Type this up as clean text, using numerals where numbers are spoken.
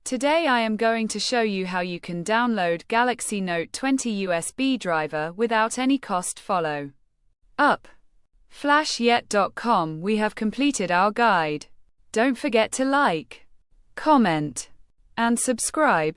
Today I am going to show you how you can download Galaxy Note20 USB driver without any cost. Follow up. Flashyet.com. We have completed our guide. Don't forget to like, comment, and subscribe.